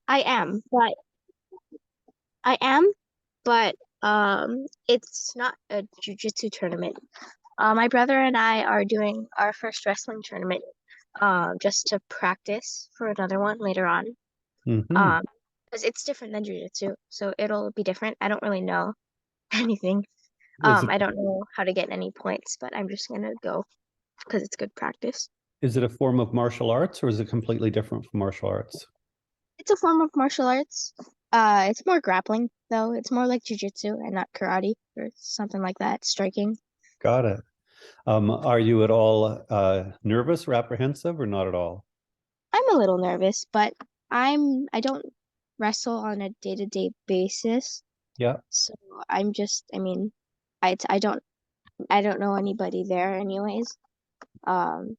I am, but I am, but it's not a jujitsu tournament. My brother and I are doing our first wrestling tournament, just to practice for another one later on. Hmm. Um, because it's different than jujitsu, so it'll be different. I don't really know anything. Is it I don't know how to get any points, but I'm just gonna go because it's good practice. is it a form of martial arts or is it completely different from martial arts? It's a form of martial arts. It's more grappling though. It's more like jujitsu and not karate or something like that. Striking. Got it. Are you at all nervous or apprehensive or not at all? I'm a little nervous, but I don't wrestle on a day-to-day basis. Yeah, So I mean, I I don't know anybody there anyways. Um,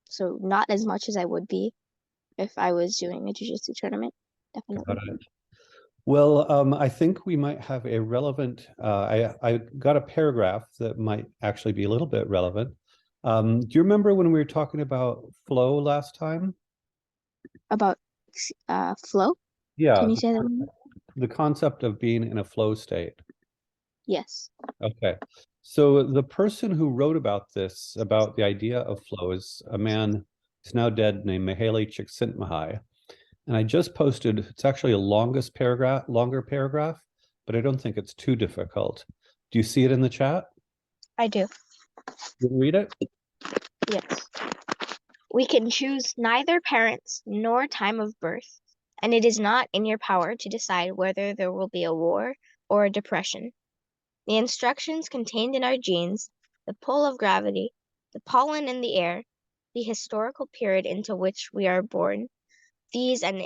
so not as much as I would be if I was doing a jiu-jitsu tournament, got definitely. it. Well, I think we might have a relevant, I got a paragraph that might actually be a little bit relevant. Do you remember when we were talking about flow last time? About flow, can Yeah, you say that one? the concept of being in a flow state. Yes. Okay. So the person who wrote about this, about the idea of flow, is a man who's now dead named Mihaly Csikszentmihalyi. And I just posted, it's actually a longer paragraph, but I don't think it's too difficult. Do you see it in the chat? I do. You can read it? Yes. We can choose neither parents nor time of birth, and it is not in your power to decide whether there will be a war or a depression. The instructions contained in our genes, the pull of gravity, the pollen in the air, the historical period into which we are born, these and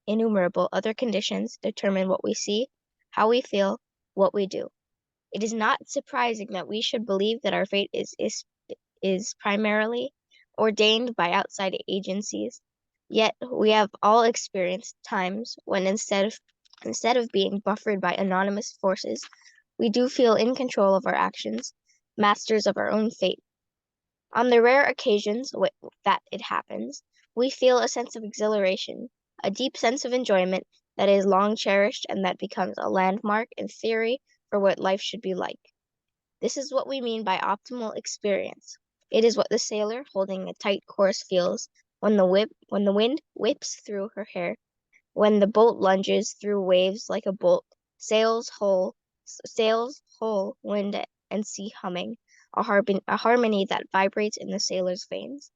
innumerable other conditions determine what we see, how we feel, what we do. It is not surprising that we should believe that our fate is primarily ordained by outside agencies. Yet we have all experienced times when instead of being buffered by anonymous forces, we do feel in control of our actions, masters of our own fate. On the rare occasions that it happens, we feel a sense of exhilaration, a deep sense of enjoyment that is long cherished and that becomes a landmark in theory for what life should be like. This is what we mean by optimal experience. It is what the sailor holding a tight course feels when the wind whips through her hair, when the boat lunges through waves like a bolt, sails whole wind and sea humming, a harmony that vibrates in the sailor's veins.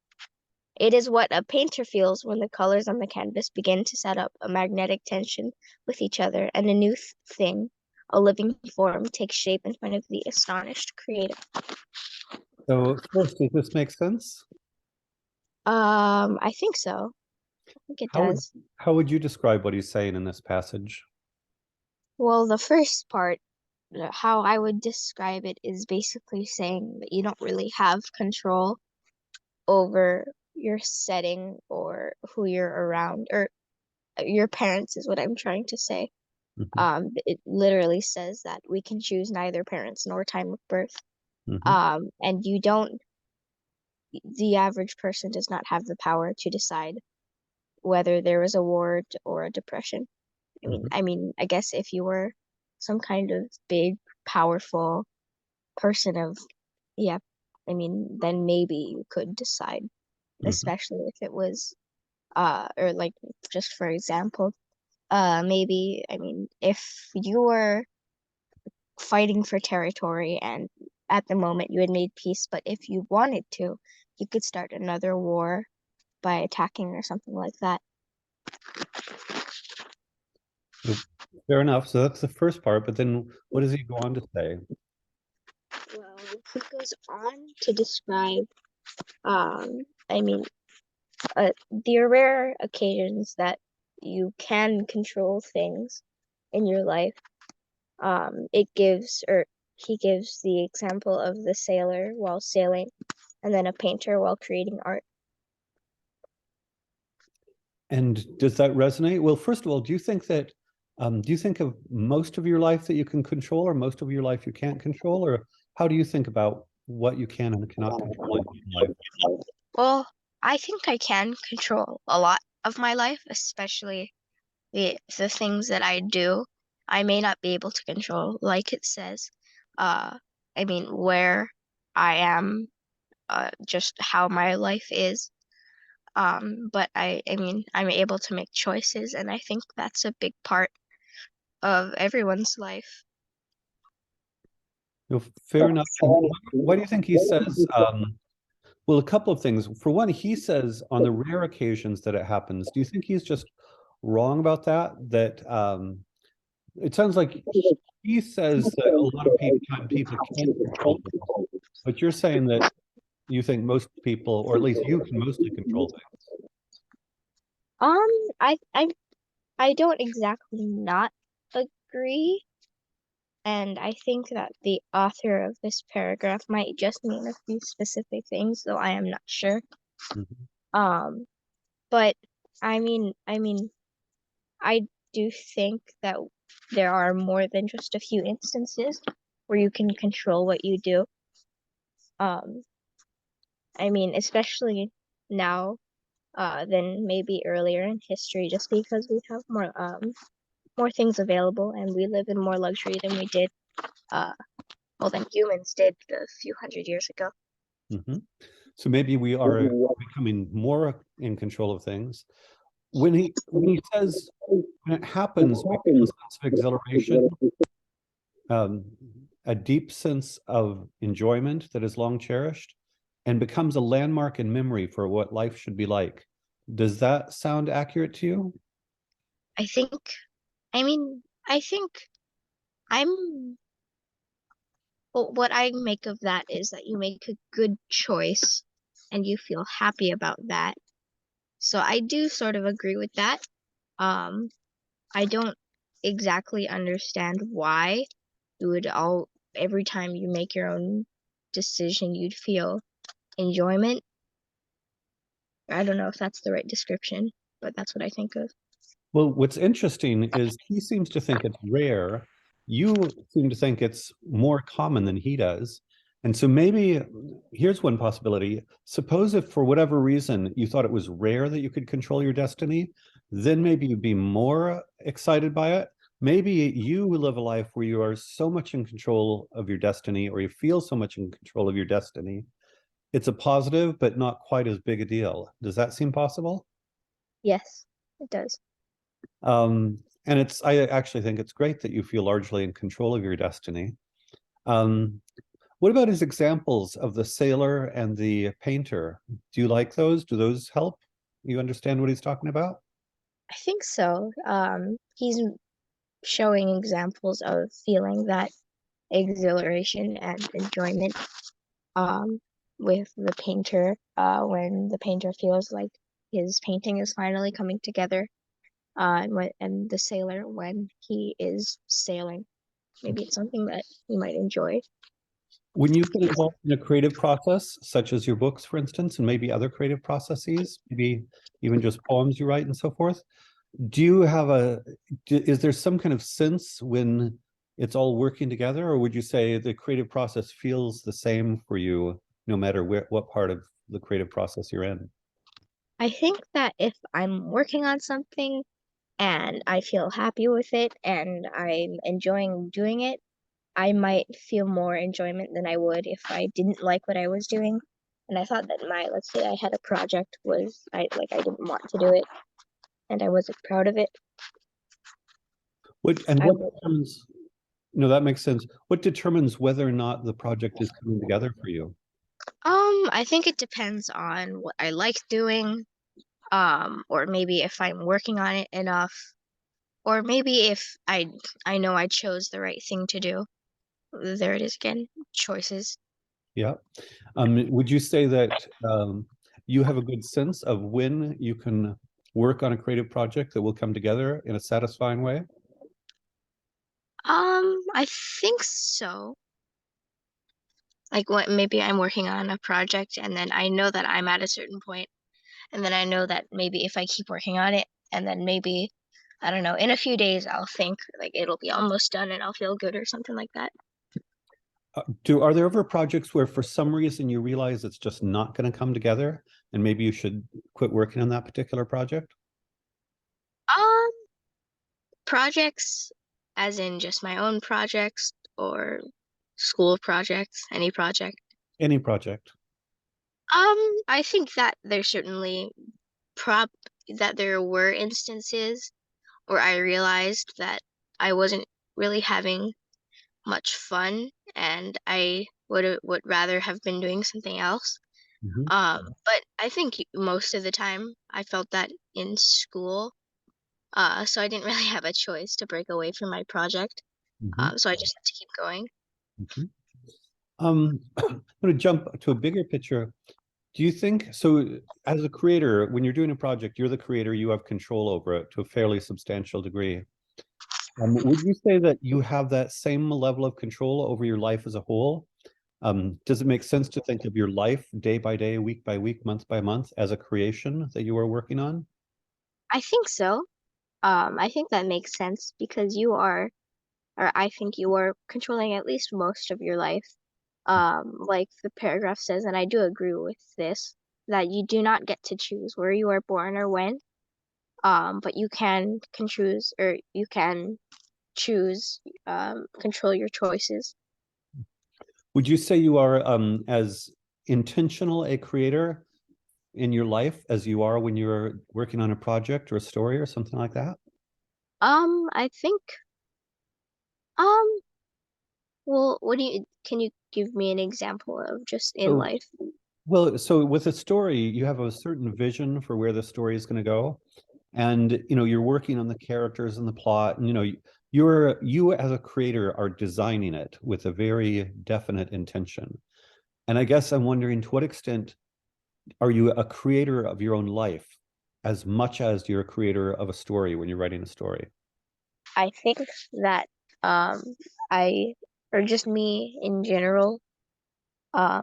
It is what a painter feels when the colors on the canvas begin to set up a magnetic tension with each other and a new thing, a living form, takes shape in front of the astonished creator. So first, does this make sense? I think so. I think it How would does. how would you describe what he's saying in this passage? Well, the first part, how I would describe it is basically saying that you don't really have control over your setting or who you're around, or your parents is what I'm trying to say. Mhm, It literally says that we can choose neither parents nor time of birth. mhm, And you don't, the average person does not have the power to decide whether there was a war or a depression. mhm, I guess if you were some kind of big, powerful person of, yeah, then maybe you could decide, mhm. especially if it was, or like, just for example, maybe, if you were fighting for territory and at the moment you had made peace, but if you wanted to, you could start another war by attacking or something like that. So, fair enough. So that's the first part, but then what does he go on to say? Well, he goes on to describe, um, I mean, the rare occasions that you can control things in your life. It gives, or he gives the example of the sailor while sailing, and then a painter while creating art. And does that resonate? Well, first of all, do you think of most of your life that you can control, or most of your life you can't control, or how do you think about what you can and cannot control in your life? Well, I think I can control a lot of my life, especially the things that I do, I may not be able to control. Like it says, I mean, where I am, just how my life is. But I mean, I'm able to make choices, and I think that's a big part of everyone's life. Fair enough. Why do you think he says, well, a couple of things. For one, he says on the rare occasions that it happens, do you think he's just wrong about that? That it sounds like he says that a lot of people can't control things, but you're saying that you think most people, or at least you, can mostly control things. Um, I I I don't exactly not agree, and I think that the author of this paragraph might just mean a few specific things, though I am not sure. Mhm. Um, but I mean, I do think that there are more than just a few instances where you can control what you do. Um, I mean, especially now, than maybe earlier in history, just because we have more things available and we live in more luxury than we did, uh, well, than humans did a few hundred years ago. Mhm. So maybe we are becoming more in control of things. When he says when it happens, we feel a sense of exhilaration, um, a deep sense of enjoyment that is long cherished, and becomes a landmark in memory for what life should be like. Does that sound accurate to you? I think, I think I'm, well, what I make of that is that you make a good choice and you feel happy about that. So I do sort of agree with that. Um, I don't exactly understand why you would all every time you make your own decision, you'd feel enjoyment. I don't know if that's the right description, but that's what I think of. Well, what's interesting is he seems to think it's rare. You seem to think it's more common than he does. And so maybe here's one possibility. Suppose if for whatever reason you thought it was rare that you could control your destiny, then maybe you'd be more excited by it. Maybe you live a life where you are so much in control of your destiny, or you feel so much in control of your destiny. It's a positive, but not quite as big a deal. Does that seem possible? Yes, it does. And I actually think it's great that you feel largely in control of your destiny. Um, what about his examples of the sailor and the painter? Do you like those? Do those help? You understand what he's talking about? I think so. He's showing examples of feeling that exhilaration and enjoyment, um, with the painter, when the painter feels like his painting is finally coming together, and the sailor when he is sailing. Maybe it's something that he might enjoy. When you get involved in a creative process, such as your books, for instance, and maybe other creative processes, maybe even just poems you write and so forth, do you have is there some kind of sense when it's all working together, or would you say the creative process feels the same for you no matter what part of the creative process you're in? I think that if I'm working on something and I feel happy with it and I'm enjoying doing it, I might feel more enjoyment than I would if I didn't like what I was doing. And I thought that let's say I had a project I didn't want to do it and I wasn't proud of it. What and I what would, determines, no, that makes sense. What determines whether or not the project is coming together for you? I think it depends on what I like doing, or maybe if I'm working on it enough, or maybe if I know I chose the right thing to do. There it is again, choices. Yeah. Would you say that you have a good sense of when you can work on a creative project that will come together in a satisfying way? I think so. Like what maybe I'm working on a project and then I know that I'm at a certain point, and then I know that maybe if I keep working on it and then maybe I don't know, in a few days I'll think like it'll be almost done and I'll feel good or something like that. Are there ever projects where for some reason you realize it's just not going to come together and maybe you should quit working on that particular project? Um, Projects, as in just my own projects or school projects, any project. Any project. I think that there's certainly prop that there were instances where I realized that I wasn't really having much fun and I would rather have been doing something else. Mhm, But I think most of the time I felt that in school. So I didn't really have a choice to break away from my project. mhm, So I just had to keep going. mhm. I'm going to jump to a bigger picture. Do you think so? As a creator, when you're doing a project, you're the creator, you have control over it to a fairly substantial degree. Would you say that you have that same level of control over your life as a whole? Does it make sense to think of your life day by day, week by week, month by month as a creation that you are working on? I think so. I think that makes sense because or I think you are controlling at least most of your life. Like the paragraph says, and I do agree with this, that you do not get to choose where you are born or when. But you can choose, or you can choose, control your choices. Would you say you are as intentional a creator in your life as you are when you're working on a project or a story or something like that? I think, um, well, can you give me an example of just in So, life? well, so with a story, you have a certain vision for where the story is going to go, and you're working on the characters and the plot, and you as a creator are designing it with a very definite intention. And I guess I'm wondering to what extent are you a creator of your own life as much as you're a creator of a story when you're writing a story? I think that, um, I, or just me in general, uh,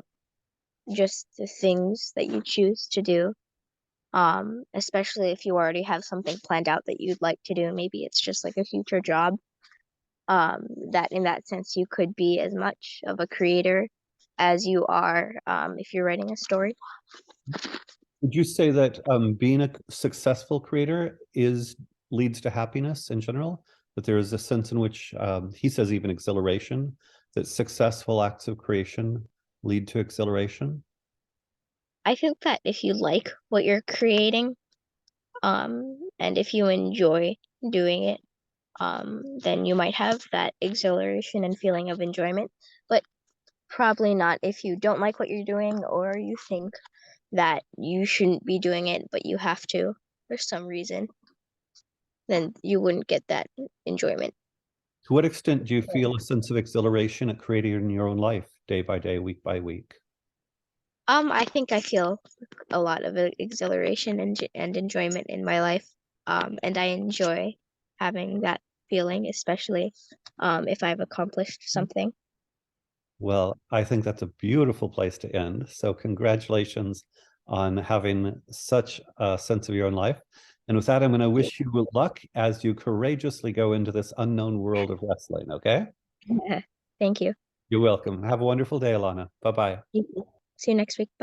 just the things that you choose to do. Especially if you already have something planned out that you'd like to do. Maybe it's just like a future job. That in that sense, you could be as much of a creator as you are, if you're writing a story. Would you say that being a successful creator is leads to happiness in general? That there is a sense in which he says even exhilaration, that successful acts of creation lead to exhilaration? I think that if you like what you're creating, and if you enjoy doing it, then you might have that exhilaration and feeling of enjoyment. But probably not if you don't like what you're doing or you think that you shouldn't be doing it, but you have to for some reason, then you wouldn't get that enjoyment. To what extent do you feel a sense of exhilaration at creating in your own life, day by day, week by week? I think I feel a lot of exhilaration and enjoyment in my life. And I enjoy having that feeling, especially if I've accomplished something. Well, I think that's a beautiful place to end. So, congratulations on having such a sense of your own life. And with that, I'm going to wish you luck as you courageously go into this unknown world of wrestling. Okay? Thank you. You're welcome. Have a wonderful day, Alana. Bye bye. See you next week. Bye.